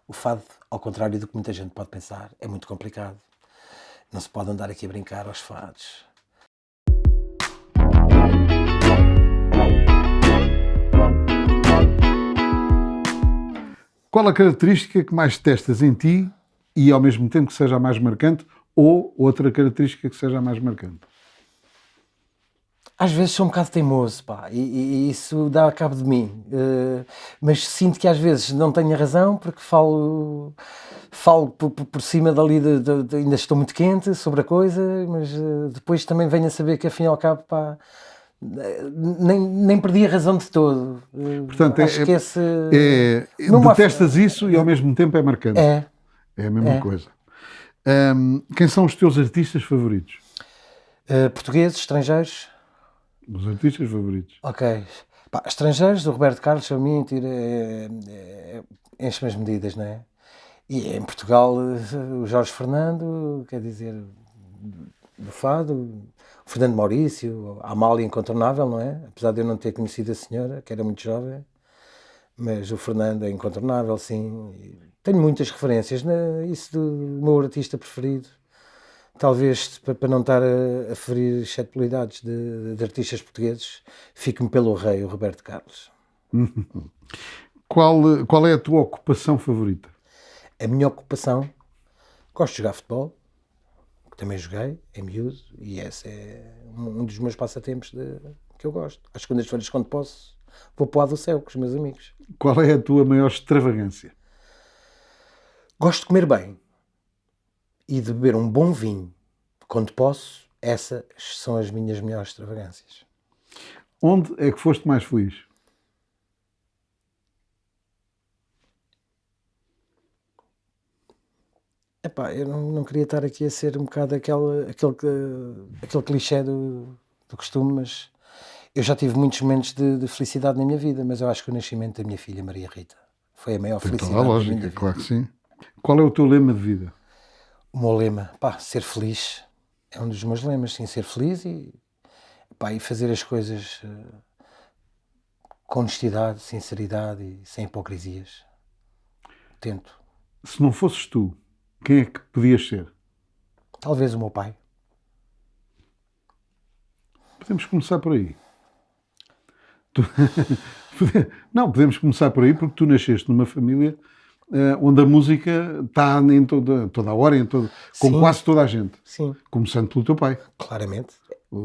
O fado, ao contrário do que muita gente pode pensar, é muito complicado. Não se pode andar aqui a brincar aos fados. Qual a característica que mais detestas em ti e ao mesmo tempo que seja a mais marcante, ou outra característica que seja a mais marcante? Às vezes sou um bocado teimoso, pá, e isso dá a cabo de mim. Mas sinto que às vezes não tenho a razão porque falo por cima dali, ainda estou muito quente sobre a coisa, mas depois também venho a saber que afinal ao cabo, pá, nem perdi a razão de todo. Portanto, Acho que esse... Mesmo detestas isso e ao mesmo tempo é marcante. É. É a mesma coisa. Quem são os teus artistas favoritos? Portugueses, estrangeiros? Os artistas favoritos. Ok. Pá, estrangeiros, o Roberto Carlos, para mim, enche-me as medidas, não é? E em Portugal, o Jorge Fernando, quer dizer, do Fado, o Fernando Maurício, a Amália Incontornável, não é? Apesar de eu não ter conhecido a senhora, que era muito jovem, mas o Fernando é incontornável, sim. Tenho muitas referências, né? Isso do meu artista preferido. Talvez, para não estar a ferir suscetibilidades de artistas portugueses, fique-me pelo rei, o Roberto Carlos. Qual é a tua ocupação favorita? A minha ocupação, gosto de jogar futebol, que também joguei, em miúdo, e esse é um dos meus passatempos que eu gosto. Às segundas-feiras, quando posso, vou para o lado do céu com os meus amigos. Qual é a tua maior extravagância? Gosto de comer bem e de beber um bom vinho. Quando posso, essas são as minhas melhores extravagâncias. Onde é que foste mais feliz? Epá, eu não queria estar aqui a ser um bocado aquele clichê do costume, mas eu já tive muitos momentos de felicidade na minha vida, mas eu acho que o nascimento da minha filha, Maria Rita, foi a maior Tem toda a felicidade da minha lógica, vida. claro que sim. Qual é o teu lema de vida? O meu lema, pá, ser feliz, é um dos meus lemas, sim, ser feliz e fazer as coisas com honestidade, sinceridade e sem hipocrisias. Tento. Se não fosses tu, quem é que podias ser? Talvez o meu pai. Podemos começar por aí. Não, podemos começar por aí porque tu nasceste numa família onde a música está em toda a hora, com Sim. quase toda a gente. Sim. Começando pelo teu pai. Claramente.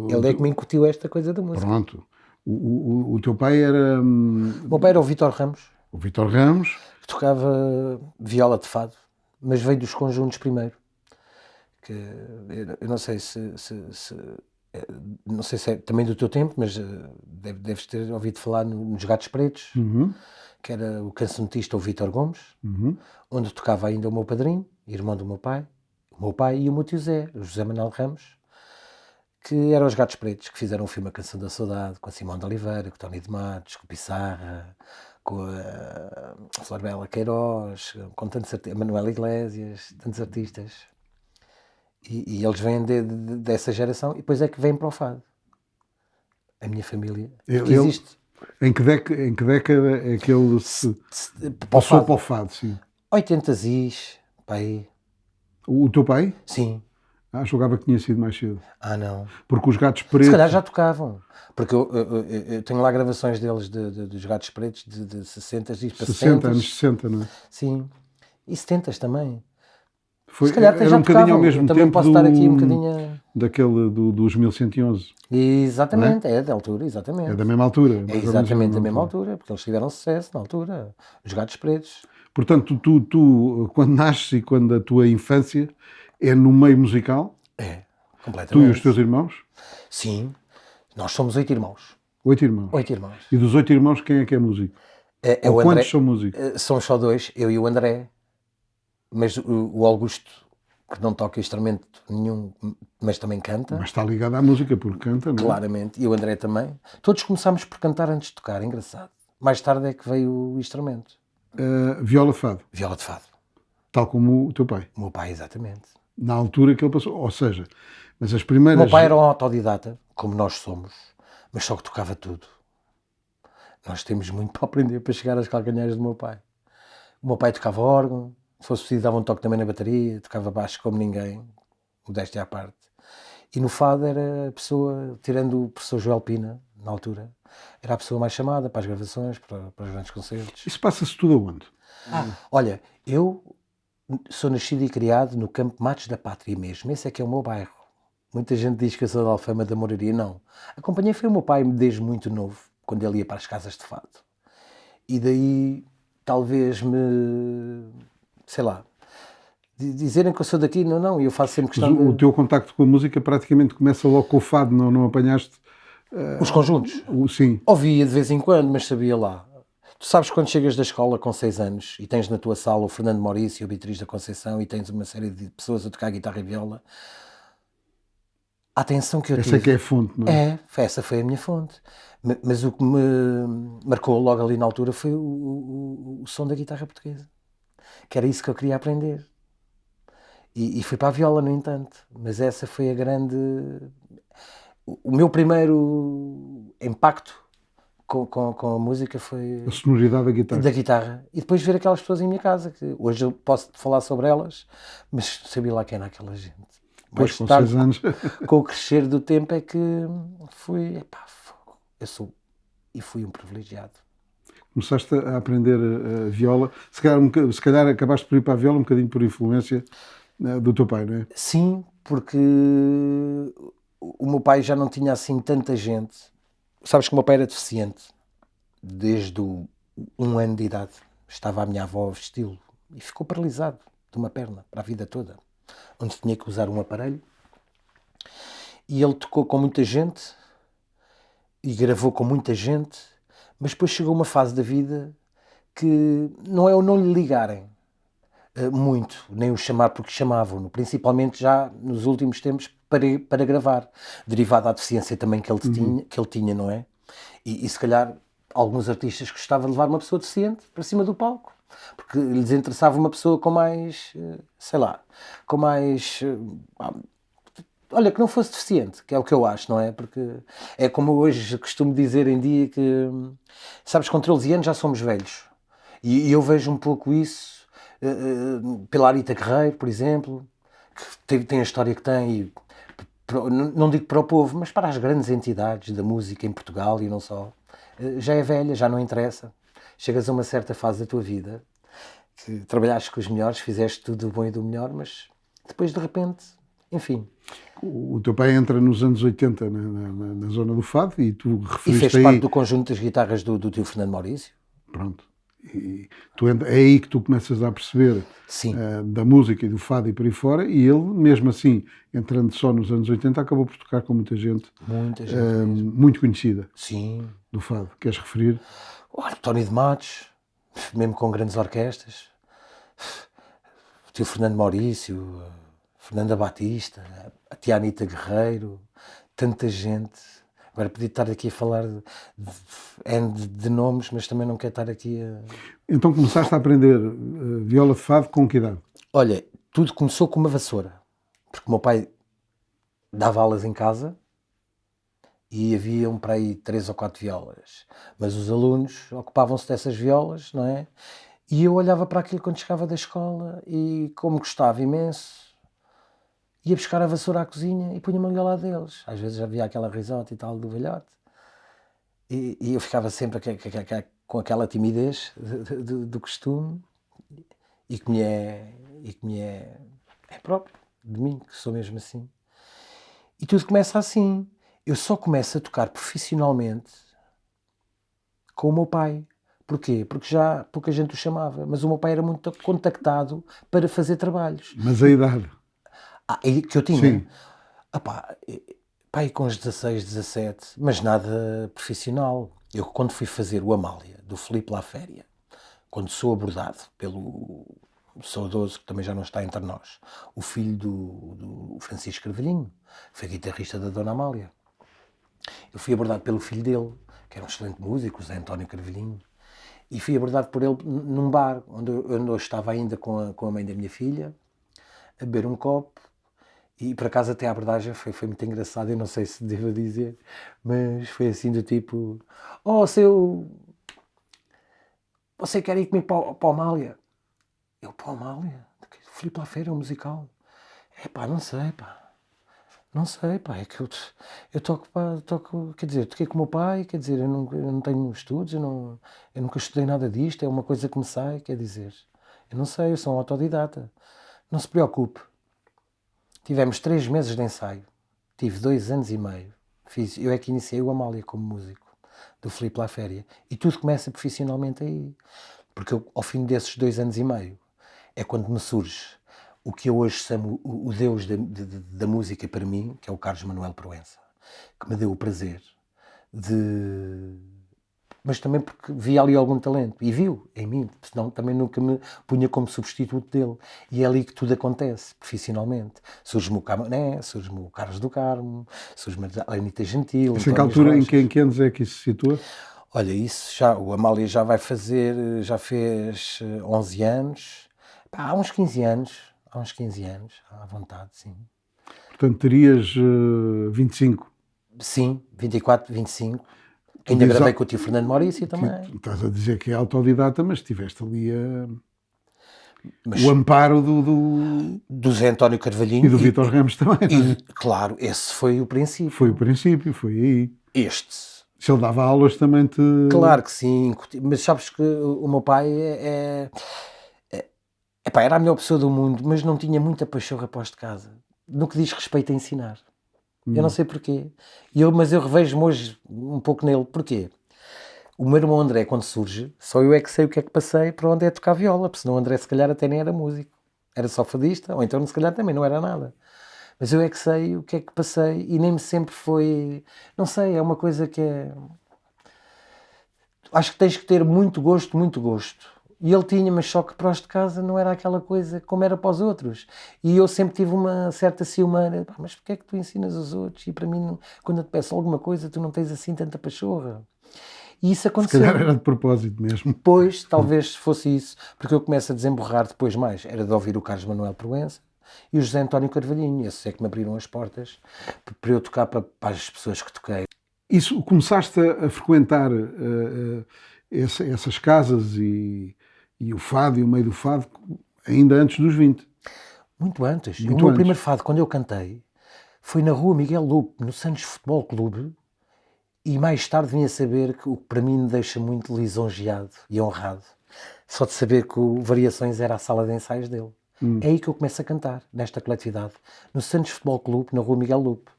Ele é que me incutiu esta coisa da música. Pronto. O teu pai era... O meu pai era o Vítor Ramos. O Vítor Ramos. Que tocava viola de fado, mas veio dos conjuntos primeiro. Que eu não sei não sei se é também do teu tempo, mas deves ter ouvido falar nos Gatos Pretos, que era o cancionetista o Vítor Gomes, onde tocava ainda o meu padrinho, irmão do meu pai e o meu tio Zé, o José Manuel Ramos, que eram os Gatos Pretos, que fizeram o filme A Canção da Saudade, com a Simão de Oliveira, com o Tony de Matos, com o Pissarra, com a Flor Bela Queiroz, com tantos artistas, Manuel Iglesias, tantos artistas. E eles vêm dessa geração e depois é que vêm para o fado. A minha família. Existe. Em que década é que ele passou para o fado? Sim. 80s, pai. O teu pai? Sim. Julgava que tinha sido mais cedo. Não. Porque os Gatos Pretos... Se calhar já tocavam. Porque eu tenho lá gravações deles dos Gatos Pretos de 60 e para 60, anos 60, não é? Sim. E 70 também. Se calhar era um bocadinho ao mesmo tempo posso estar aqui um bocadinho... daquele dos 1111. Exatamente, é da altura, exatamente. É da mesma altura. É exatamente da mesma altura, porque eles tiveram sucesso na altura. Os Gatos Pretos. Portanto, tu quando nasces e quando a tua infância é no meio musical? É, completamente. Tu e os teus irmãos? Sim. Nós somos 8 irmãos. 8 irmãos? 8 irmãos. E dos 8 irmãos, quem é que é músico? Ou quantos André, são músicos? Somos só 2, eu e o André. Mas o Augusto, que não toca instrumento nenhum, mas também canta. Mas está ligado à música, porque canta, não é? Claramente. E o André também. Todos começámos por cantar antes de tocar, engraçado. Mais tarde é que veio o instrumento. Viola de fado? Viola de fado. Tal como o teu pai? O meu pai, exatamente. Na altura que ele passou. Ou seja, mas as primeiras... O meu pai era um autodidata, como nós somos, mas só que tocava tudo. Nós temos muito para aprender para chegar às calcanhares do meu pai. O meu pai tocava órgão, se fosse preciso dava um toque também na bateria, tocava baixo como ninguém, modéstia à parte. E no fado era a pessoa, tirando o professor Joel Pina, na altura, era a pessoa mais chamada para as gravações, para os grandes concertos. Isso passa-se tudo aonde? Olha, eu sou nascido e criado no Campo Matos da Pátria mesmo, esse é que é o meu bairro. Muita gente diz que eu sou da Alfama da Moraria, não. Acompanhei foi o meu pai desde muito novo, quando ele ia para as casas de fado. E daí, talvez sei lá, dizerem que eu sou daqui, não, eu faço sempre questão O teu contacto com a música praticamente começa logo com o fado, não apanhaste? Os conjuntos? Sim. Ouvia de vez em quando, mas sabia lá. Tu sabes quando chegas da escola com 6 anos e tens na tua sala o Fernando Maurício, o Beatriz da Conceição e tens uma série de pessoas a tocar guitarra e viola, a atenção que eu tive... Essa é que é a fonte, não é? Essa foi a minha fonte. Mas o que me marcou logo ali na altura foi o som da guitarra portuguesa. Que era isso que eu queria aprender. E fui para a viola, no entanto. Mas essa foi a grande... O meu primeiro impacto com a música foi... A sonoridade da guitarra. E depois ver aquelas pessoas em minha casa, que hoje eu posso falar sobre elas, mas sabia lá quem era aquela gente. Pois, com 6 anos. Com o crescer do tempo é que fui... eu sou... E fui um privilegiado. Começaste a aprender a viola. Se calhar acabaste por ir para a viola um bocadinho por influência do teu pai, não é? Sim, porque o meu pai já não tinha assim tanta gente. Sabes que o meu pai era deficiente. Desde 1 ano de idade. Estava a minha avó a vesti-lo e ficou paralisado de uma perna para a vida toda. Onde tinha que usar um aparelho. E ele tocou com muita gente e gravou com muita gente, mas depois chegou uma fase da vida que não é o não lhe ligarem muito, nem o chamar porque chamavam-no, principalmente já nos últimos tempos para gravar, derivado da deficiência também que ele tinha, não é? E se calhar alguns artistas gostavam de levar uma pessoa deficiente para cima do palco, porque lhes interessava uma pessoa com mais, sei lá, com mais... Olha, que não fosse deficiente, que é o que eu acho, não é? Porque é como eu hoje costumo dizer em dia que, sabes, com 13 anos já somos velhos. E eu vejo um pouco isso pela Arita Guerreiro, por exemplo, que tem a história que tem, e, não digo para o povo, mas para as grandes entidades da música em Portugal e não só. Já é velha, já não interessa. Chegas a uma certa fase da tua vida, que trabalhaste com os melhores, fizeste tudo do bom e do melhor, mas depois de repente, enfim... O teu pai entra nos anos 80 na zona do fado e tu referiste aí... E fez parte do conjunto das guitarras do tio Fernando Maurício. Pronto. E é aí que tu começas a perceber da música e do fado e por aí fora, e ele, mesmo assim, entrando só nos anos 80, acabou por tocar com muita gente muito conhecida. Sim. Do fado. Queres referir? Olha, Tony de Matos, mesmo com grandes orquestras, o tio Fernando Maurício, Fernanda Batista, a tia Anita Guerreiro, tanta gente. Agora podia estar aqui a falar de nomes, mas também não quero estar aqui a... Então começaste a aprender viola de fado com que idade? Olha, tudo começou com uma vassoura, porque o meu pai dava aulas em casa e haviam para aí 3 ou 4 violas, mas os alunos ocupavam-se dessas violas, não é? E eu olhava para aquilo quando chegava da escola e, como gostava imenso, ia buscar a vassoura à cozinha e punha-me ali ao lado deles. Às vezes havia aquela risota e tal do velhote. E eu ficava sempre com aquela timidez do costume e que me é próprio de mim, que sou mesmo assim. E tudo começa assim. Eu só começo a tocar profissionalmente com o meu pai. Porquê? Porque já pouca gente o chamava, mas o meu pai era muito contactado para fazer trabalhos. Mas a idade? Que eu tinha? Sim. Pai com os 16, 17, mas nada profissional. Eu, quando fui fazer o Amália, do Filipe Laféria, quando sou abordado pelo saudoso, que também já não está entre nós, o filho do Francisco Carvalhinho, que foi guitarrista da Dona Amália. Eu fui abordado pelo filho dele, que era um excelente músico, o Zé António Carvalhinho, e fui abordado por ele num bar, onde eu estava ainda com a mãe da minha filha, a beber um copo. E por acaso até a abordagem foi muito engraçada, eu não sei se devo dizer, mas foi assim do tipo: oh, você quer ir comigo para o Amália? Eu, pô, Amália, Filipe Lafera, um musical. Não sei, pá. Não sei, pá, é que eu toco, quer dizer, toquei com o meu pai, quer dizer, eu não tenho estudos, eu nunca estudei nada disto, é uma coisa que me sai, quer dizer, eu não sei, eu sou um autodidata. Não se preocupe. Tivemos 3 meses de ensaio, tive 2 anos e meio, eu é que iniciei o Amália como músico, do Filipe Laféria, e tudo começa profissionalmente aí, porque eu, ao fim desses 2 anos e meio, é quando me surge o que eu hoje chamo o Deus da música para mim, que é o Carlos Manuel Proença, que me deu o prazer de... Mas também porque via ali algum talento, e viu em mim, senão também nunca me punha como substituto dele. E é ali que tudo acontece, profissionalmente. Surge-me o Camané, surge-me o Carlos do Carmo, surge-me a Anitta Gentil. Em que altura, em que anos é que isso se situa? Olha, isso já, o Amália já fez 11 anos, há uns 15 anos, à vontade, sim. Portanto, terias 25? Sim, 24, 25. Ainda gravei com o tio Fernando Maurício também. Estás a dizer que é autodidata, mas tiveste ali o amparo do Zé António Carvalhinho. E do Vítor Ramos também. Claro, esse foi o princípio. Foi o princípio, foi aí. Se ele dava aulas também te... Claro que sim, mas sabes que o meu pai era a melhor pessoa do mundo, mas não tinha muita pachorra após de casa, no que diz respeito a ensinar. Eu não sei porquê, mas eu revejo-me hoje um pouco nele. Porquê? O meu irmão André, quando surge, só eu é que sei o que é que passei para onde é tocar viola, porque senão o André se calhar até nem era músico, era só fadista, ou então se calhar também não era nada. Mas eu é que sei o que é que passei e nem sempre foi... Não sei, é uma coisa que é... Acho que tens que ter muito gosto, muito gosto. E ele tinha, mas só que para os de casa não era aquela coisa como era para os outros. E eu sempre tive uma certa ciumeira. Mas porquê é que tu ensinas os outros? E para mim, quando eu te peço alguma coisa, tu não tens assim tanta pachorra. E isso aconteceu. Se calhar era de propósito mesmo. Pois, talvez fosse isso. Porque eu começo a desemborrar depois mais. Era de ouvir o Carlos Manuel Proença e o José António Carvalhinho. Esses é que me abriram as portas para eu tocar para as pessoas que toquei. Isso, começaste a frequentar essas casas e o fado e o meio do fado ainda antes dos 20? Muito antes. O meu primeiro fado, quando eu cantei, foi na rua Miguel Lupe, no Santos Futebol Clube, e mais tarde vim a saber que o que para mim me deixa muito lisonjeado e honrado, só de saber que o Variações era a sala de ensaios dele. É aí que eu começo a cantar, nesta coletividade, no Santos Futebol Clube, na rua Miguel Lupe,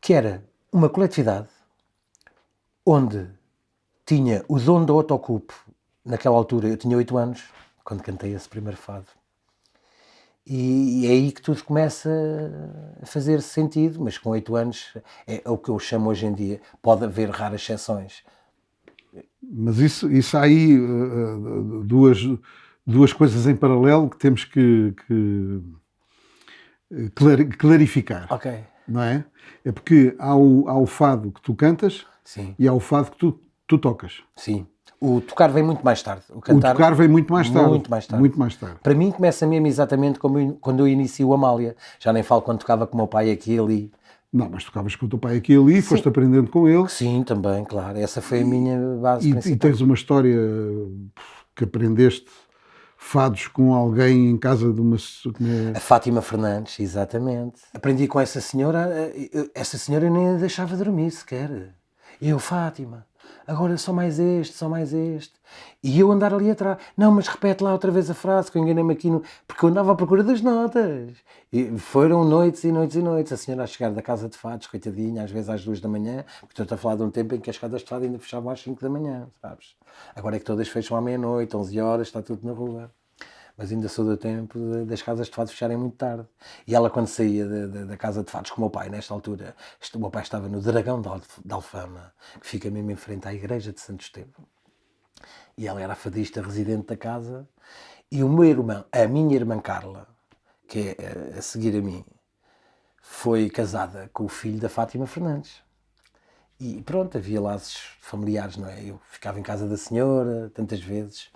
que era uma coletividade onde tinha o dono da Autocupo. Naquela altura eu tinha 8 anos, quando cantei esse primeiro fado. E é aí que tudo começa a fazer sentido, mas com 8 anos é o que eu chamo hoje em dia, pode haver raras exceções. Mas isso há aí duas coisas em paralelo que temos que clarificar. Ok. Não é? É porque há o fado que tu cantas. Sim. E há o fado que tu tocas. Sim. O tocar vem muito mais tarde. O tocar vem muito mais tarde. Muito mais tarde. Para mim começa mesmo exatamente como quando eu inicio o Amália. Já nem falo quando tocava com o meu pai aqui e ali. Não, mas tocavas com o teu pai aqui e ali, foste aprendendo com ele. Sim, também, claro. Essa foi a minha base principal. E tens uma história que aprendeste fados com alguém em casa de uma... A Fátima Fernandes, exatamente. Aprendi com essa senhora eu nem a deixava dormir sequer. Eu, Fátima, agora só mais este. E eu andar ali atrás. Não, mas repete lá outra vez a frase, que eu enganei-me aqui. Porque eu andava à procura das notas. E foram noites e noites e noites. A senhora a chegar da casa de fados, coitadinha, às vezes às 2 da manhã, porque estou a falar de um tempo em que as casas de fado ainda fechavam às 5 da manhã, sabes? Agora é que todas fecham à meia-noite, 11 horas, está tudo na rua. Mas ainda sou do tempo das casas de fados fecharem muito tarde. E ela, quando saía da casa de fados com o meu pai, nesta altura, o meu pai estava no Dragão de Alfama, que fica mesmo em frente à igreja de Santo Estevão. E ela era a fadista residente da casa. E o meu irmão, a minha irmã Carla, que é a seguir a mim, foi casada com o filho da Fátima Fernandes. E pronto, havia laços familiares, não é? Eu ficava em casa da senhora, tantas vezes.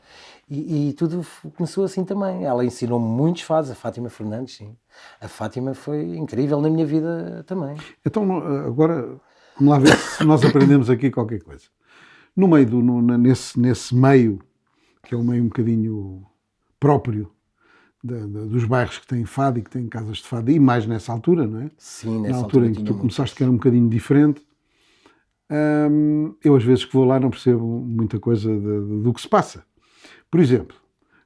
E tudo começou assim também. Ela ensinou-me muitos fados, a Fátima Fernandes, sim. A Fátima foi incrível na minha vida também. Então, agora, vamos lá ver se nós aprendemos aqui qualquer coisa. No meio, nesse meio, que é um meio um bocadinho próprio dos bairros que têm fado e que têm casas de fado, e mais nessa altura, não é? Sim, nessa na altura em que tu começaste, que era um bocadinho diferente. Eu às vezes que vou lá não percebo muita coisa do que se passa. Por exemplo,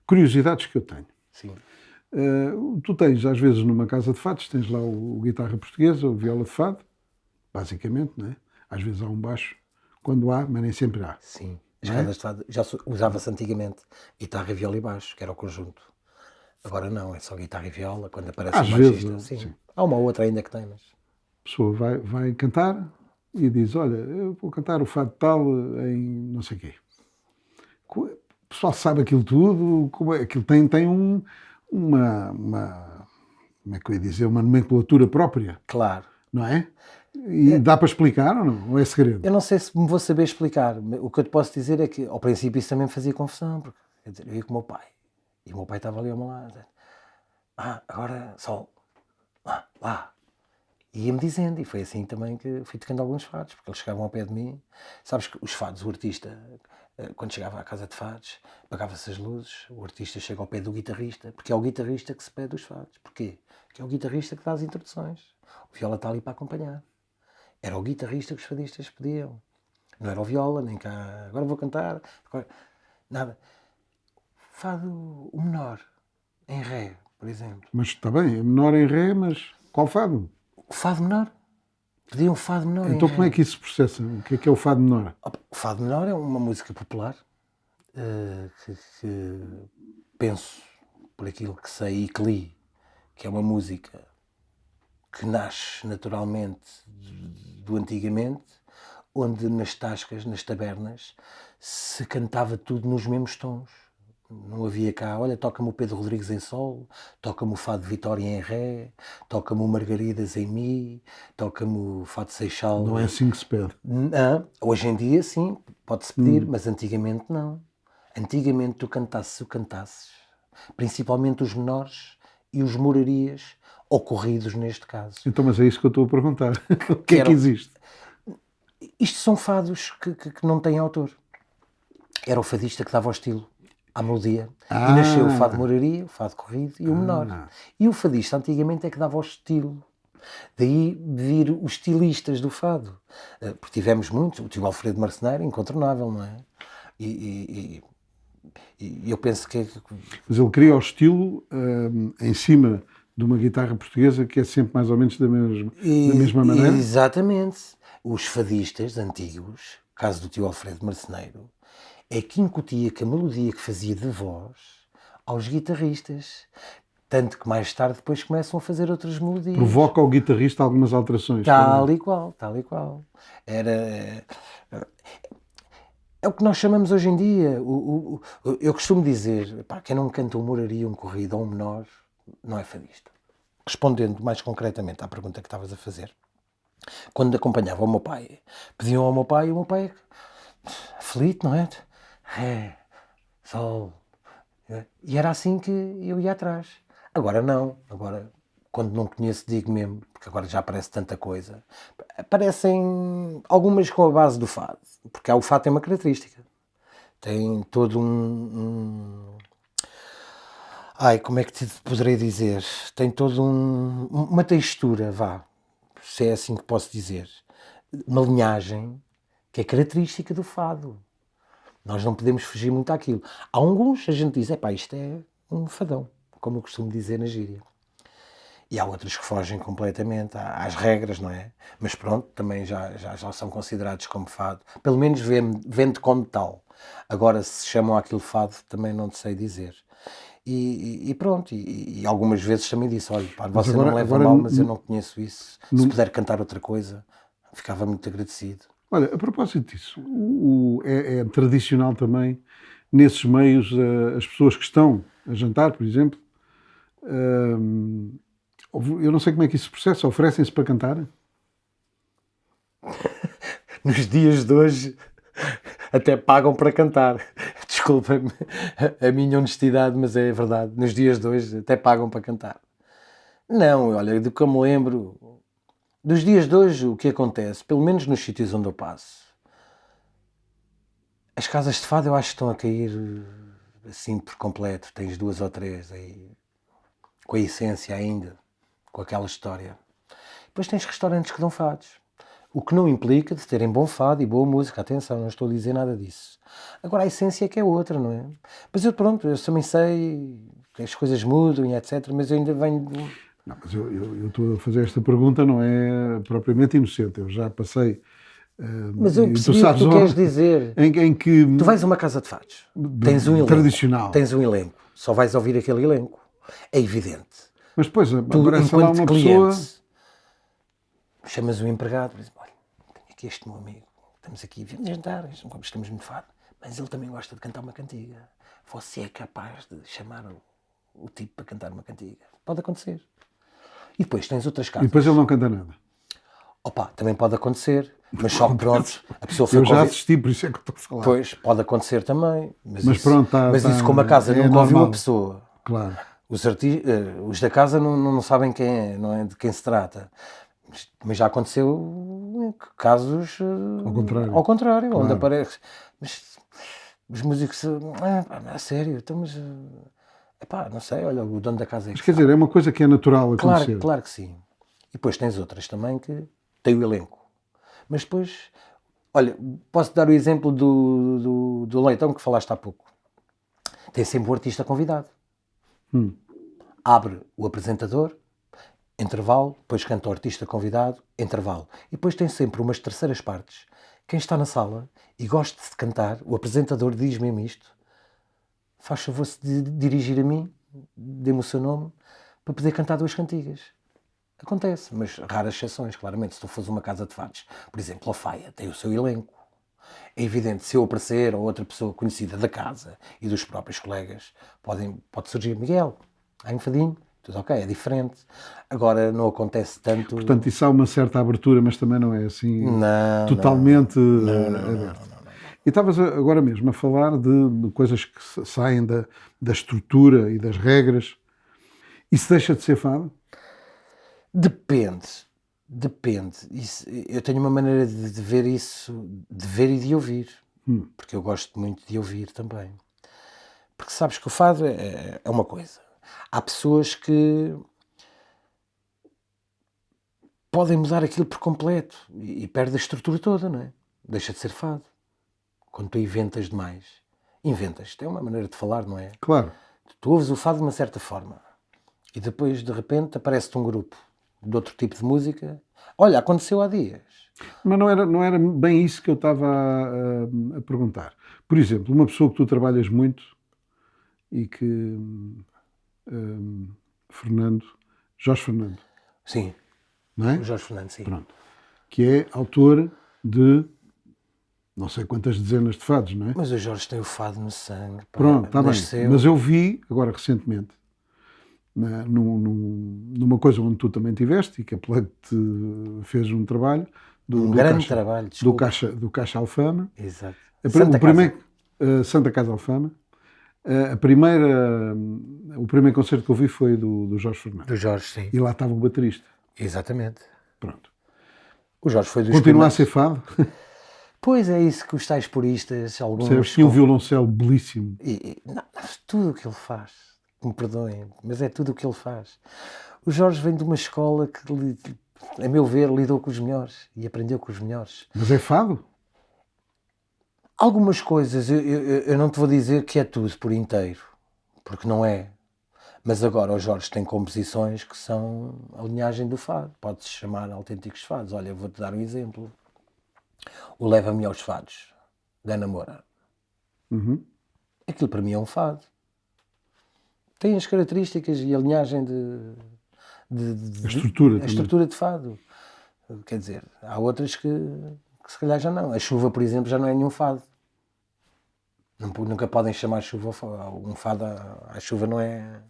curiosidades que eu tenho. Sim. Tu tens, às vezes, numa casa de fados, tens lá o guitarra portuguesa, o viola de fado, basicamente, não é? Às vezes há um baixo, quando há, mas nem sempre há. Sim. As casas de fado já usava-se antigamente guitarra, viola e baixo, que era o conjunto. Agora não, é só guitarra e viola, quando aparece às um baixista. vezes, sim. Há uma outra ainda que tem, mas... A pessoa vai cantar e diz, olha, eu vou cantar o fado tal em não sei o quê. O pessoal sabe aquilo tudo, aquilo tem uma como é que eu ia dizer, uma nomenclatura própria. Claro. Não é? E dá para explicar ou não? Ou é segredo? Eu não sei se me vou saber explicar. O que eu te posso dizer é que, ao princípio, isso também me fazia confusão, porque, quer dizer, eu ia com o meu pai, e o meu pai estava ali ao meu lado. Agora, sol. Lá. E ia-me dizendo, e foi assim também que fui tocando alguns fados, porque eles chegavam ao pé de mim. Sabes que os fados, o artista, quando chegava à casa de fados, apagava-se as luzes, o artista chega ao pé do guitarrista, porque é o guitarrista que se pede os fados. Porquê? Porque é o guitarrista que dá as introduções. O viola está ali para acompanhar. Era o guitarrista que os fadistas pediam. Não era o viola, nem cá, agora vou cantar. Nada. Fado, o menor, em ré, por exemplo. Mas está bem, é menor em ré, mas qual fado? O fado menor. Pediam o fado menor Então em como ré. é que isso se processa? O que é o fado menor? O fado menor é uma música popular que penso, por aquilo que sei e que li, que é uma música que nasce naturalmente do antigamente, onde nas tascas, nas tabernas, se cantava tudo nos mesmos tons. Não havia cá, olha, toca-me o Pedro Rodrigues em sol, toca-me o Fado de Vitória em ré, toca-me o Margaridas em mi, toca-me o Fado de Seixal. Não é assim que se pede. Não, hoje em dia sim, pode-se pedir, mas antigamente não. Antigamente tu cantasses, principalmente os menores e os morarias, ocorridos neste caso. Então, mas é isso que eu estou a perguntar. O que é que existe? Isto são fados que não têm autor. Era o fadista que dava o estilo à melodia. E nasceu o fado moraria, o fado corrido e o menor. E o fadista antigamente é que dava o estilo. Daí vir os estilistas do fado. Porque tivemos muitos. O tio Alfredo Marceneiro, incontornável, não é? E eu penso que... Mas ele cria o estilo em cima de uma guitarra portuguesa que é sempre mais ou menos da mesma maneira? Exatamente. Os fadistas antigos, caso do tio Alfredo Marceneiro, é que incutia que a melodia que fazia de voz aos guitarristas. Tanto que mais tarde depois começam a fazer outras melodias. Provoca ao guitarrista algumas alterações. Tal e qual. É o que nós chamamos hoje em dia. Eu costumo dizer, quem não canta um moraria, um corrido ou um menor, não é fadista. Respondendo mais concretamente à pergunta que estavas a fazer. Quando acompanhava o meu pai, pediam ao meu pai, e o meu pai aflito, não é? Ré, sol. E era assim que eu ia atrás. Agora não. Agora, quando não conheço, digo mesmo, porque agora já aparece tanta coisa. Aparecem algumas com a base do fado. Porque o fado tem uma característica. Tem todo como é que te poderei dizer? Tem todo uma textura, se é assim que posso dizer. Uma linhagem que é característica do fado. Nós não podemos fugir muito àquilo. Há alguns, a gente diz, isto é um fadão, como eu costumo dizer na gíria. E há outros que fogem completamente às regras, não é? Mas pronto, também já são considerados como fado. Pelo menos vende como tal. Agora, se chamam aquilo fado, também não te sei dizer. E pronto, e algumas vezes também disse, olha, você agora, não leva mal, mas eu não conheço isso. Se puder cantar outra coisa, ficava muito agradecido. Olha, a propósito disso, é tradicional também, nesses meios, as pessoas que estão a jantar, por exemplo, eu não sei como é que isso se processa, oferecem-se para cantar? Nos dias de hoje, até pagam para cantar. Desculpa-me a minha honestidade, mas é verdade. Nos dias de hoje, até pagam para cantar. Não, olha, do que eu me lembro... Dos dias de hoje, o que acontece, pelo menos nos sítios onde eu passo, as casas de fado eu acho que estão a cair assim por completo, tens 2 ou 3 aí, com a essência ainda, com aquela história. Depois tens restaurantes que dão fados, o que não implica de terem bom fado e boa música, atenção, não estou a dizer nada disso. Agora a essência é que é outra, não é? Mas eu também sei que as coisas mudam e etc, mas eu ainda venho... Não, mas eu estou a fazer esta pergunta, não é propriamente inocente, eu já passei... Mas eu percebi o que tu queres dizer. Em que... Tu vais a uma casa de fados, tens um elenco, tradicional. Tens um elenco, só vais ouvir aquele elenco. É evidente. Mas depois aparece lá uma pessoa... Chamas o empregado e dizes, olha, tenho aqui este meu amigo, estamos aqui, viemos jantar, estamos muito fado, mas ele também gosta de cantar uma cantiga. Você é capaz de chamar o tipo para cantar uma cantiga? Pode acontecer. E depois tens outras casas. E depois ele não canta nada. Opa, também pode acontecer, mas só que pronto, a pessoa foi eu já assisti, por isso é que estou a falar. Pois, pode acontecer também, mas isso, pronto, isso como a casa nunca ouviu a pessoa. Claro. Os da casa não sabem quem é, não é de quem se trata. Mas já aconteceu casos ao contrário claro. Onde aparece. Mas os músicos, a sério, então, mas não sei, olha, o dono da casa é que quer dizer, é uma coisa que é natural acontecer. Claro que sim. E depois tens outras também que têm o elenco. Mas depois, olha, posso dar o exemplo do Leitão que falaste há pouco. Tem sempre o artista convidado. Abre o apresentador, intervalo, depois canta o artista convidado, intervalo. E depois tem sempre umas terceiras partes. Quem está na sala e gosta de cantar, o apresentador diz mesmo isto, faz favor-se de dirigir a mim, dê-me o seu nome, para poder cantar 2 cantigas. Acontece, mas raras exceções, claramente. Se tu fores uma casa de fados, por exemplo, a Faia tem o seu elenco. É evidente, se eu aparecer ou outra pessoa conhecida da casa e dos próprios colegas, pode surgir Miguel, há enfadinho. Tudo ok, é diferente. Agora não acontece tanto... Portanto, isso há uma certa abertura, mas também não é assim totalmente aberto. E estavas agora mesmo a falar de coisas que saem da estrutura e das regras. Isso deixa de ser fado? Depende. Eu tenho uma maneira de ver isso, de ver e de ouvir. Porque eu gosto muito de ouvir também. Porque sabes que o fado é uma coisa. Há pessoas que podem mudar aquilo por completo e perde a estrutura toda, não é? Deixa de ser fado. Quando tu inventas demais. Inventas. É uma maneira de falar, não é? Claro. Tu ouves o fado de uma certa forma e depois, de repente, aparece-te um grupo de outro tipo de música. Olha, aconteceu há dias. Mas não era bem isso que eu estava a perguntar. Por exemplo, uma pessoa que tu trabalhas muito e que... Jorge Fernando. Sim. Não é? O Jorge Fernando, sim. Pronto. Que é autor de não sei quantas dezenas de fados, não é? Mas o Jorge tem o fado no sangue. Pronto, está bem. Mas eu vi, agora recentemente, numa coisa onde tu também estiveste e que a Plug fez um trabalho um grande trabalho, do Caixa Alfama. Exato. Santa Casa Alfama. O primeiro concerto que eu vi foi do Jorge Fernando. Do Jorge, sim. E lá estava o baterista. Exatamente. Pronto. O Jorge foi dos Continua a ser fado? Pois é isso que os tais puristas, alguns... Percebes? Tinha um violoncelo belíssimo. Não, tudo o que ele faz, me perdoem, mas é tudo o que ele faz. O Jorge vem de uma escola que, a meu ver, lidou com os melhores e aprendeu com os melhores. Mas é fado? Algumas coisas, eu não te vou dizer que é tudo por inteiro, porque não é. Mas agora o Jorge tem composições que são a linhagem do fado. Pode-se chamar autênticos fados. Olha, vou-te dar um exemplo. O Leva-me aos Fados, da Ana Moura. Aquilo para mim é um fado. Tem as características e a linhagem a estrutura a estrutura de fado. Quer dizer, há outras que se calhar já não. A Chuva, por exemplo, já não é nenhum fado. Nunca podem chamar chuva um fado. A chuva não é...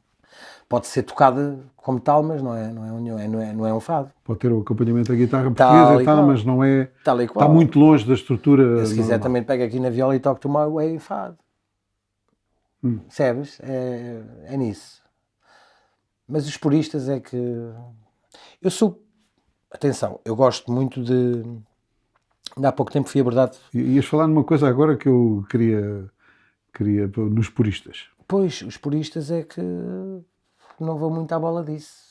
Pode ser tocada como tal, mas não é um fado. Pode ter o acompanhamento da guitarra portuguesa e tal, mas não é... Está muito longe da estrutura. Se quiser também pega aqui na viola e toca-te uma way fado. Percebes? É nisso. Mas os puristas é que... Eu sou... Atenção, eu gosto muito de... Há pouco tempo fui abordado... Ias falar numa coisa agora que eu queria nos puristas. Pois, os puristas é que não vão muito à bola disso.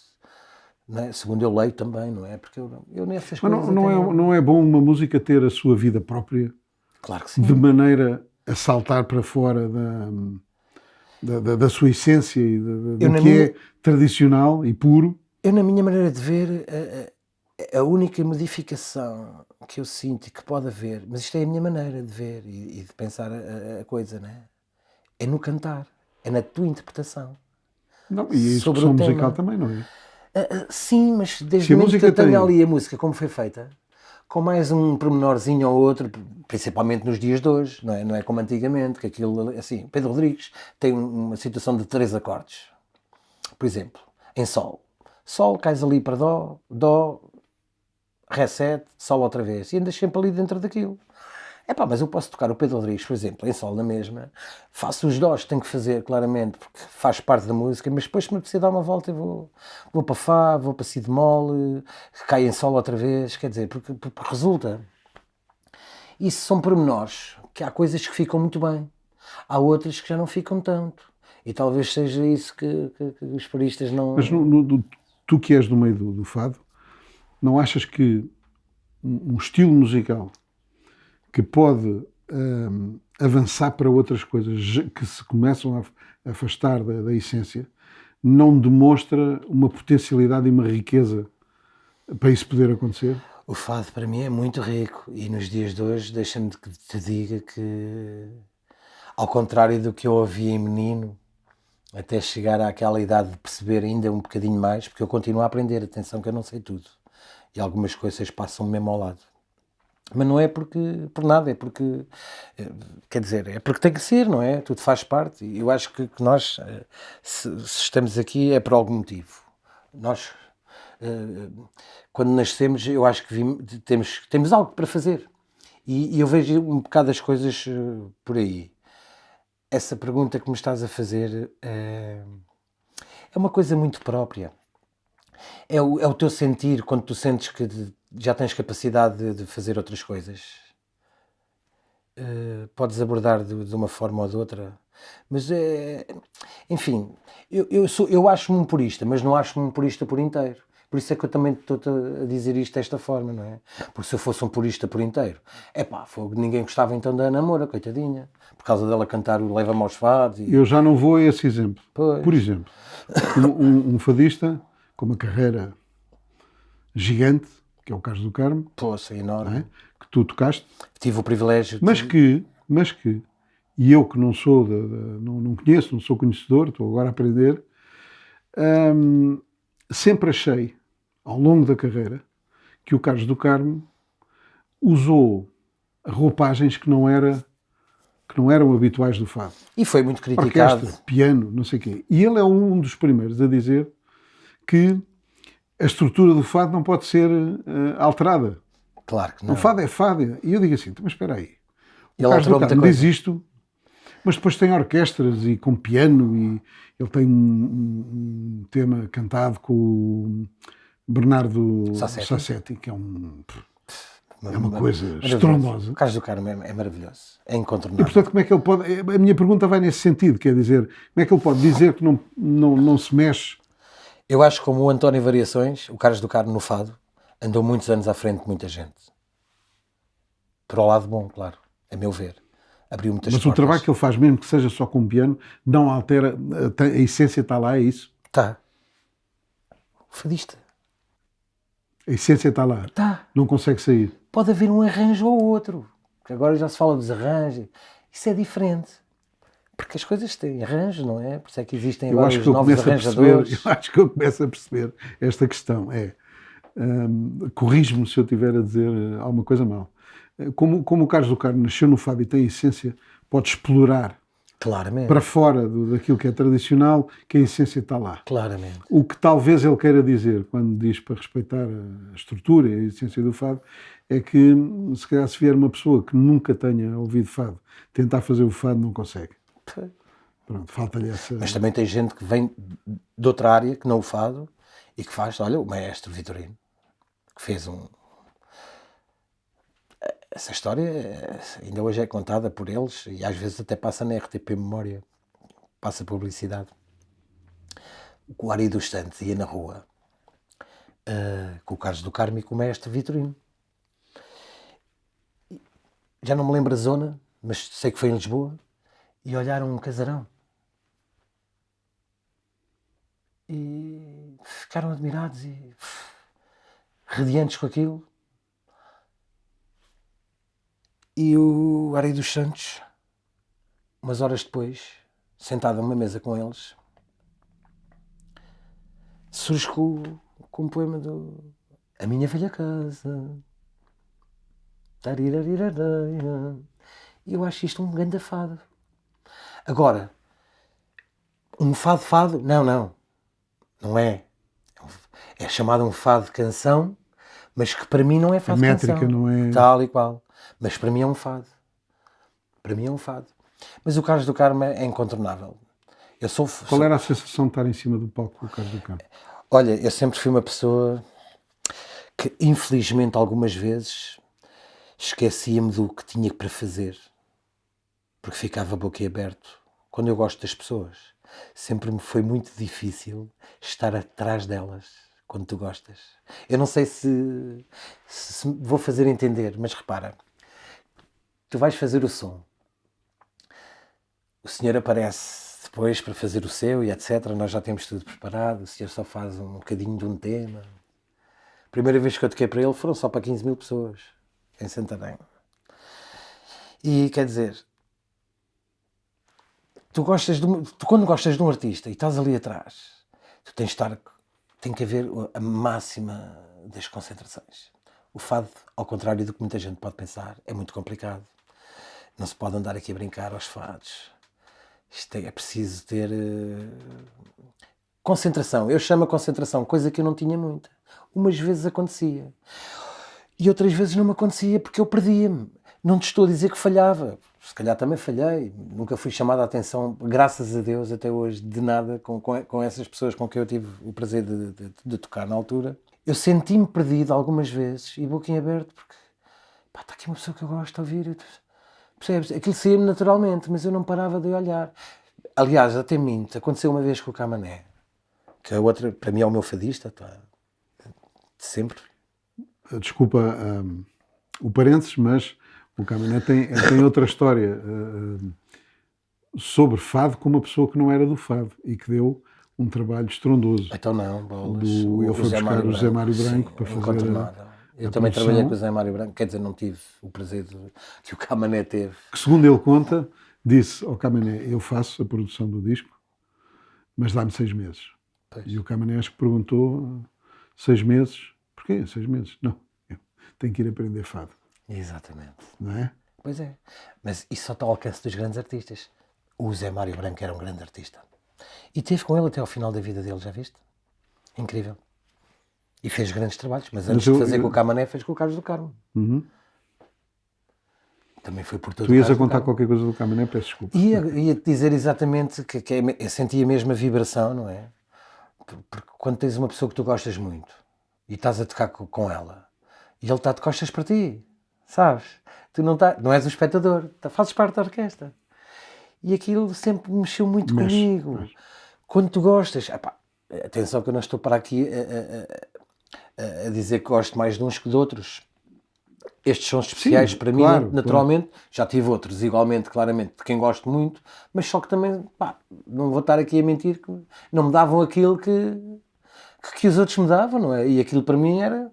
Não é? Segundo eu leio também, não é? Porque eu nessas coisas... Não é bom uma música ter a sua vida própria? Claro que sim. De maneira a saltar para fora da sua essência e do que é tradicional e puro? Eu, na minha maneira de ver, a única modificação que eu sinto e que pode haver, mas isto é a minha maneira de ver e de pensar a coisa, não é? É no cantar, é na tua interpretação. Não, e a execução musical também, não é? Sim, mas desde o momento que eu tenho ali a música como foi feita, com mais um pormenorzinho ou outro, principalmente nos dias de hoje, não é como antigamente, que aquilo, assim, Pedro Rodrigues tem uma situação de 3 acordes. Por exemplo, em Sol. Sol, cais ali para Dó, Dó, Ré 7, Sol outra vez. E andas sempre ali dentro daquilo. Mas eu posso tocar o Pedro Rodrigues, por exemplo, em Sol na mesma, faço os dós que tenho que fazer, claramente, porque faz parte da música, mas depois se me apetecer dar uma volta eu vou para Fá, vou para Si de Mol, cai em Sol outra vez, quer dizer, porque resulta. Isso são pormenores, que há coisas que ficam muito bem, há outras que já não ficam tanto, e talvez seja isso que os puristas não... Mas tu que és do meio do fado, não achas que um estilo musical que pode avançar para outras coisas que se começam a afastar da essência, não demonstra uma potencialidade e uma riqueza para isso poder acontecer? O fado para mim é muito rico e nos dias de hoje deixa-me que te diga que, ao contrário do que eu ouvia em menino, até chegar àquela idade de perceber ainda um bocadinho mais, porque eu continuo a aprender, atenção que eu não sei tudo e algumas coisas passam mesmo ao lado. Mas não é por nada, é porque, quer dizer, é porque tem que ser, não é? Tudo faz parte. E eu acho que nós, se estamos aqui, é por algum motivo. Nós, quando nascemos, eu acho que temos algo para fazer. E eu vejo um bocado as coisas por aí. Essa pergunta que me estás a fazer é uma coisa muito própria. É o teu sentir quando tu sentes que já tens capacidade de fazer outras coisas. Podes abordar de uma forma ou de outra. Mas, enfim, eu acho-me um purista, mas não acho-me um purista por inteiro. Por isso é que eu também estou a dizer isto desta forma, não é? Porque se eu fosse um purista por inteiro, ninguém gostava então da Ana Moura, coitadinha. Por causa dela cantar o Leva-me aos Fados. Eu já não vou a esse exemplo. Pois. Por exemplo, um fadista com uma carreira gigante, que é o Carlos do Carmo. Poxa, enorme. É? Que tu tocaste. Tive o privilégio de... Mas que, e eu que não sou, não conheço, não sou conhecedor, estou agora a aprender, sempre achei, ao longo da carreira, que o Carlos do Carmo usou roupagens que não eram habituais do fado. E foi muito criticado. Orquestra, piano, não sei o quê. E ele é um dos primeiros a dizer que a estrutura do fado não pode ser alterada. Claro que não. O fado é fado. E eu digo assim, mas espera aí. O Ele Carlos do Carmo diz coisa. isto, mas depois tem orquestras e com piano, e ele tem um tema cantado com o Bernardo Sassetti, que é uma coisa estrondosa. O Carlos do Carmo é maravilhoso, é incontornável. E portanto, como é que ele pode... A minha pergunta vai nesse sentido, quer dizer, como é que ele pode dizer que não se mexe? Eu acho que, como o António Variações, o Carlos do Carmo no fado andou muitos anos à frente de muita gente. Por ao lado bom, claro, a meu ver. Abriu muitas portas. Mas o trabalho que ele faz, mesmo que seja só com piano, não altera, a essência está lá, é isso? Está. O fadista. A essência está lá. Está. Não consegue sair. Pode haver um arranjo ou outro. Porque agora já se fala dos arranjos. Isso é diferente. Porque as coisas têm arranjo, não é? Por isso é que existem agora os novos arranjadores. Eu acho que eu começo a perceber esta questão. Corrige-me se eu estiver a dizer alguma coisa mal. Como o Carlos do Carmo nasceu no fado e tem essência, pode explorar claramente para fora daquilo que é tradicional, que a essência está lá. Claramente. O que talvez ele queira dizer, quando diz para respeitar a estrutura e a essência do fado, é que se calhar se vier uma pessoa que nunca tenha ouvido fado tentar fazer o fado, não consegue. Pronto, falta-lhe essa... Mas também tem gente que vem de outra área, que não o fado, e que faz, olha, o maestro Vitorino, que fez essa história ainda hoje é contada por eles e às vezes até passa na RTP Memória, passa publicidade. O Ari dos Santos ia na rua com o Carlos do Carmo e com o mestre Vitorino. Já não me lembro a zona, mas sei que foi em Lisboa, e olharam um casarão. E ficaram admirados e radiantes com aquilo. E o Ari dos Santos, umas horas depois, sentado a uma mesa com eles, surge com um poema do A Minha Velha Casa. E eu acho isto um grande fado. Agora, um fado? Não é. É chamado um fado de canção, mas que para mim não é fado de canção. A métrica não é... Tal e qual. Mas para mim é um fado. Para mim é um fado. Mas o Carlos do Carmo é incontornável. Qual era a sensação de estar em cima do palco com o Carlos do Carmo? Olha, eu sempre fui uma pessoa que, infelizmente, algumas vezes esquecia-me do que tinha para fazer. Porque ficava boquiaberto. Quando eu gosto das pessoas, sempre me foi muito difícil estar atrás delas, quando tu gostas. Eu não sei se vou fazer entender, mas repara, tu vais fazer o som. O senhor aparece depois para fazer o seu e etc. Nós já temos tudo preparado, o senhor só faz um bocadinho de um tema. A primeira vez que eu toquei para ele foram só para 15 mil pessoas, em Santarém. E quer dizer... Tu quando gostas de um artista e estás ali atrás, tu tem que haver a máxima das concentrações. O fado, ao contrário do que muita gente pode pensar, é muito complicado. Não se pode andar aqui a brincar aos fados. Isto é preciso ter concentração. Eu chamo a concentração, coisa que eu não tinha muita. Umas vezes acontecia. E outras vezes não me acontecia porque eu perdia-me. Não te estou a dizer que falhava. Se calhar também falhei. Nunca fui chamado a atenção, graças a Deus, até hoje, de nada, com essas pessoas com quem eu tive o prazer de tocar na altura. Eu senti-me perdido algumas vezes e boquinha aberta, porque está aqui uma pessoa que eu gosto de ouvir. Percebes? Aquilo saía-me naturalmente, mas eu não parava de olhar. Aliás, até minto, aconteceu uma vez com o Camané, que a outra, para mim, é o meu fadista, de sempre. Desculpa o parênteses, mas o Camané tem outra história sobre fado com uma pessoa que não era do fado e que deu um trabalho estrondoso. Então não, bolas. Eu fui buscar o Zé Mário Branco, sim, para fazer eu também trabalhei com o Zé Mário Branco, quer dizer, não tive o prazer que o Camané teve. Que, segundo ele conta, disse ao Camané, eu faço a produção do disco, mas dá-me 6 meses. Pois. E o Camané acho que perguntou 6 meses, porquê 6 meses? Não, eu tenho que ir aprender fado. Exatamente. Não é? Pois é. Mas isso só está ao alcance dos grandes artistas. O Zé Mário Branco era um grande artista. E teve com ele até ao final da vida dele, já viste? Incrível. E fez grandes trabalhos, mas antes de fazer com o Camané, fez com o Carlos do Carmo. Uhum. Também foi por todo Tu ias a contar qualquer coisa do Camané, peço desculpa. Ia-te dizer exatamente que eu sentia a mesma vibração, não é? Porque quando tens uma pessoa que tu gostas muito e estás a tocar com ela e ele está de costas para ti, sabes? Tu não és o espectador, fazes parte da orquestra. E aquilo sempre mexeu muito comigo. Mas... Quando tu gostas... atenção que eu não estou para aqui a dizer que gosto mais de uns que de outros. Estes são especiais. Sim, para mim, naturalmente. Claro. Já tive outros, igualmente, claramente, de quem gosto muito, mas só que também, não vou estar aqui a mentir, que não me davam aquilo que os outros me davam, não é? E aquilo para mim era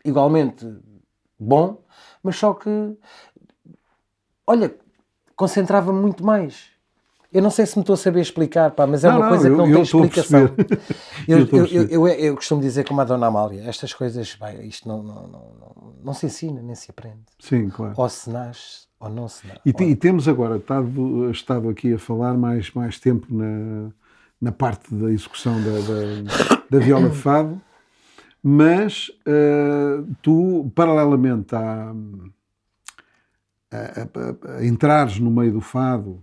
igualmente bom, mas só que, olha, concentrava-me muito mais. Eu não sei se me estou a saber explicar, mas é uma coisa que não tem explicação. Eu costumo dizer como a Dona Amália, estas coisas, isto não se ensina, nem se aprende. Sim, claro. Ou se nasce, ou não se nasce. E temos agora estado aqui a falar mais tempo na parte da execução da viola de fado, mas tu, paralelamente a entrares no meio do fado,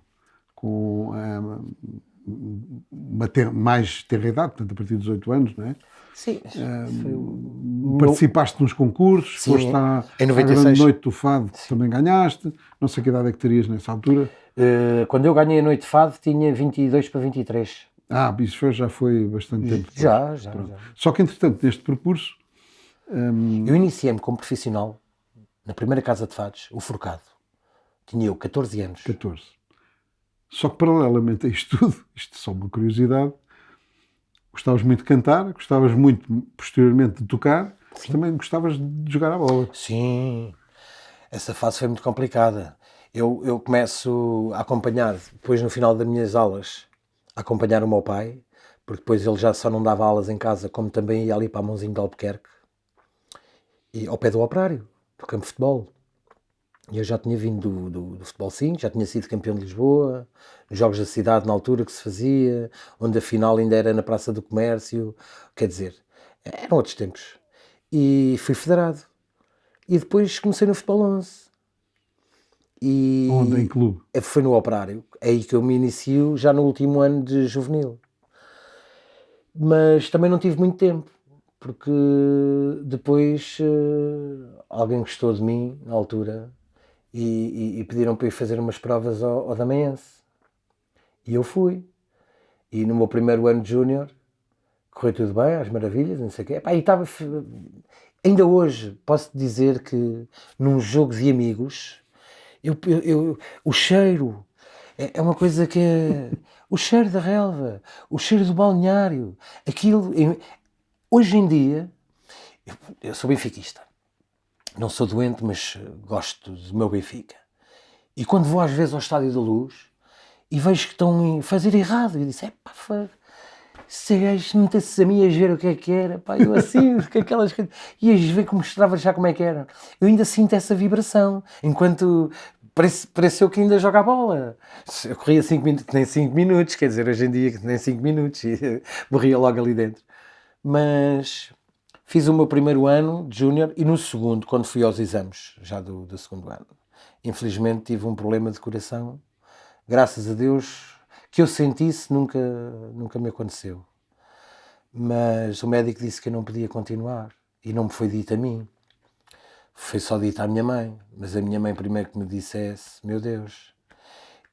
com mais tenra idade, portanto, a partir dos 8 anos, não é? Sim. Participaste nos concursos, sim, foste à Grande Noite do Fado, também ganhaste. Não sei que idade é que terias nessa altura. Quando eu ganhei a Noite de Fado, tinha 22 para 23. Isso já foi bastante tempo depois. Já. Só que, entretanto, neste percurso... Eu iniciei-me como profissional na primeira casa de fados, o Forcado. Tinha eu 14 anos. 14. Só que, paralelamente a isto tudo, isto é só uma curiosidade, gostavas muito de cantar, gostavas muito, posteriormente, de tocar, mas também gostavas de jogar a bola. Sim. Essa fase foi muito complicada. Eu começo a acompanhar, depois no final das minhas aulas, a acompanhar o meu pai, porque depois ele já só não dava aulas em casa, como também ia ali para a Mãozinho de Albuquerque, e ao pé do Operário, do campo de futebol. E eu já tinha vindo do Futebol 5, já tinha sido campeão de Lisboa, nos Jogos da Cidade na altura que se fazia, onde a final ainda era na Praça do Comércio, quer dizer, eram outros tempos. E fui federado. E depois comecei no Futebol 11. Onde? Em clube? Foi no Operário. É aí que eu me inicio, já no último ano de juvenil. Mas também não tive muito tempo, porque depois alguém gostou de mim, na altura, e pediram para ir fazer umas provas ao Damaense. E eu fui. E no meu primeiro ano de júnior, correu tudo bem, às maravilhas, não sei o quê. E estava... Ainda hoje posso dizer que num jogo de amigos, o cheiro é uma coisa que é... O cheiro da relva, o cheiro do balneário, aquilo... Hoje em dia, eu sou benfiquista. Não sou doente, mas gosto do meu Benfica. E quando vou às vezes ao Estádio da Luz e vejo que estão a fazer errado, eu disse, se gajo metesse a mim a ver o que era, eu assim, com aquelas coisas, e a ver como mostrava já como é que era. Eu ainda sinto essa vibração, enquanto pareceu que ainda joga a bola. Eu corria 5 minutos, nem 5 minutos, quer dizer, hoje em dia nem 5 minutos, e morria logo ali dentro. Mas fiz o meu primeiro ano de júnior e no segundo, quando fui aos exames, já do segundo ano, infelizmente tive um problema de coração. Graças a Deus, que eu sentisse, nunca me aconteceu. Mas o médico disse que eu não podia continuar e não me foi dito a mim. Foi só dito à minha mãe, mas a minha mãe primeiro que me dissesse, meu Deus.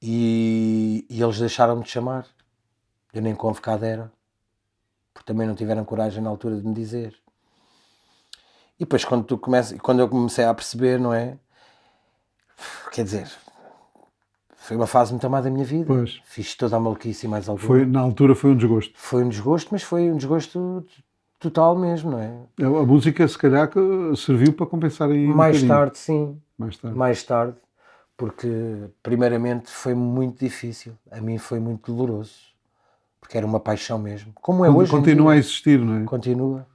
E eles deixaram-me de chamar. Eu nem convocado era, porque também não tiveram coragem na altura de me dizer. E depois quando eu comecei a perceber, não é? Quer dizer, foi uma fase muito amada da minha vida. Pois. Fiz toda a maluquice e mais alguma. Na altura foi um desgosto. Foi um desgosto, mas foi um desgosto total mesmo, não é? A música se calhar serviu para compensar aí mais tarde, sim. Mais tarde. Porque primeiramente foi muito difícil. A mim foi muito doloroso. Porque era uma paixão mesmo. Como é hoje. Continua a existir, não é? Continua.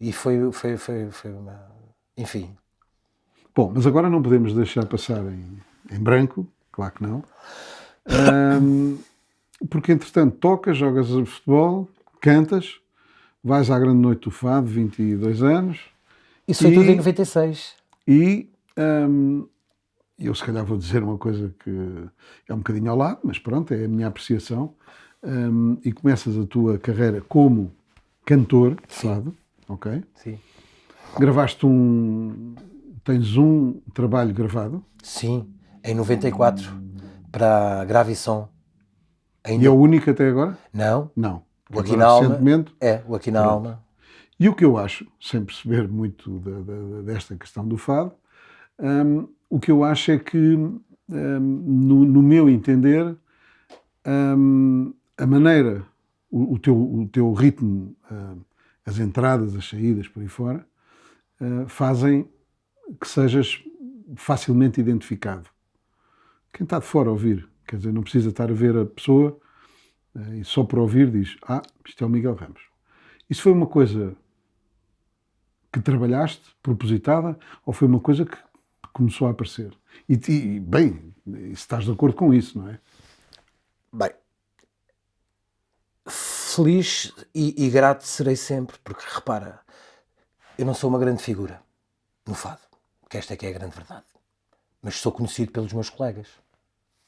E foi uma... Enfim. Bom, mas agora não podemos deixar passar em branco, claro que não. Porque, entretanto, tocas, jogas futebol, cantas, vais à Grande Noite do Fado, 22 anos. Isso foi tudo em 96. E eu se calhar vou dizer uma coisa que é um bocadinho ao lado, mas pronto, é a minha apreciação. E começas a tua carreira como cantor de fado, ok? Sim. Tens um trabalho gravado? Sim, em 94, para Gravisom. E é o único até agora? Não. O Aqui na Alma. O Aqui na Alma. E o que eu acho, sem perceber muito desta questão do fado, o que eu acho é que, no meu entender, a maneira, o teu ritmo, as entradas, as saídas por aí fora, fazem que sejas facilmente identificado. Quem está de fora a ouvir, quer dizer, não precisa estar a ver a pessoa e só por ouvir diz, isto é o Miguel Ramos. Isso foi uma coisa que trabalhaste, propositada, ou foi uma coisa que começou a aparecer? E bem, se estás de acordo com isso, não é? Bem, feliz e grato serei sempre, porque repara, eu não sou uma grande figura no fado, que esta é que é a grande verdade, mas sou conhecido pelos meus colegas,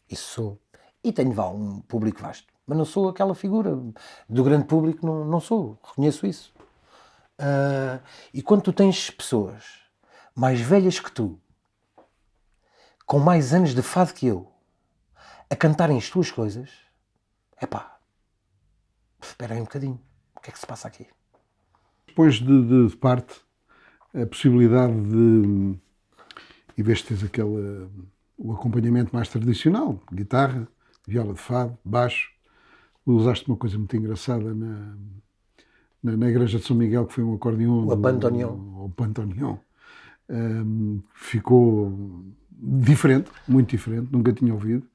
isso sou, e tenho um público vasto. mas não sou aquela figura do grande público, não sou, reconheço isso. E quando tu tens pessoas mais velhas que tu, com mais anos de fado que eu, a cantarem as tuas coisas, espera aí um bocadinho, o que é que se passa aqui? Pões de parte a possibilidade de, em vez de teres o acompanhamento mais tradicional, guitarra, viola de fado, baixo, usaste uma coisa muito engraçada na igreja de São Miguel, que foi um acordeon. O bandoneon. O bandoneon. Ficou diferente, muito diferente, nunca tinha ouvido.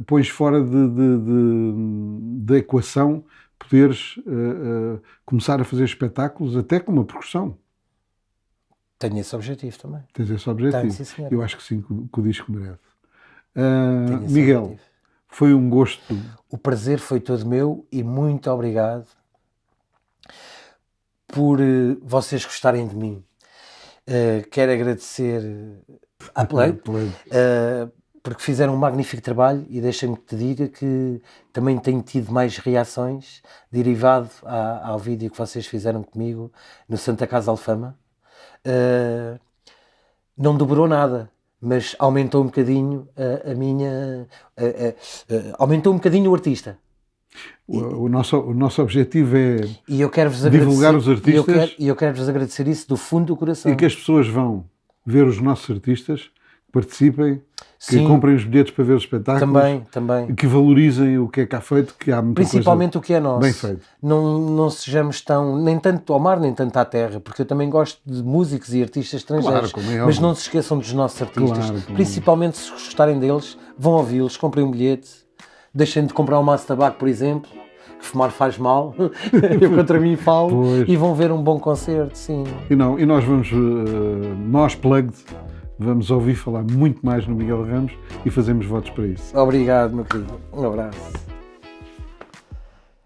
Pões fora da equação poderes começar a fazer espetáculos até com uma percussão. Tenho esse objetivo também. Tens esse objetivo? Tenho, sim, senhor. Eu acho que sim, que o disco merece. Miguel, objetivo. Foi um gosto. O prazer foi todo meu e muito obrigado por vocês gostarem de mim. Quero agradecer à Play, porque fizeram um magnífico trabalho e deixa-me que te diga que também tenho tido mais reações derivado ao vídeo que vocês fizeram comigo no Santa Casa Alfama. Não dobrou nada, mas aumentou um bocadinho aumentou um bocadinho o artista. O nosso objetivo é divulgar os artistas. E eu quero-vos agradecer isso do fundo do coração. E que as pessoas vão ver os nossos artistas, que participem, que comprem os bilhetes para ver os espetáculos. Também. E que valorizem o que é cá feito, que há muita principalmente coisa o que é nosso. Bem feito. Não sejamos tão, nem tanto ao mar, nem tanto à terra, porque eu também gosto de músicos e artistas estrangeiros. Claro, mas não se esqueçam dos nossos artistas. Claro, principalmente se gostarem deles, vão ouvi-los, comprem um bilhete, deixem de comprar um maço de tabaco, por exemplo, que fumar faz mal, eu contra mim falo, e vão ver um bom concerto, sim. E nós vamos, nós Plugged, vamos ouvir falar muito mais no Miguel Ramos e fazemos votos para isso. Obrigado, meu querido. Um abraço.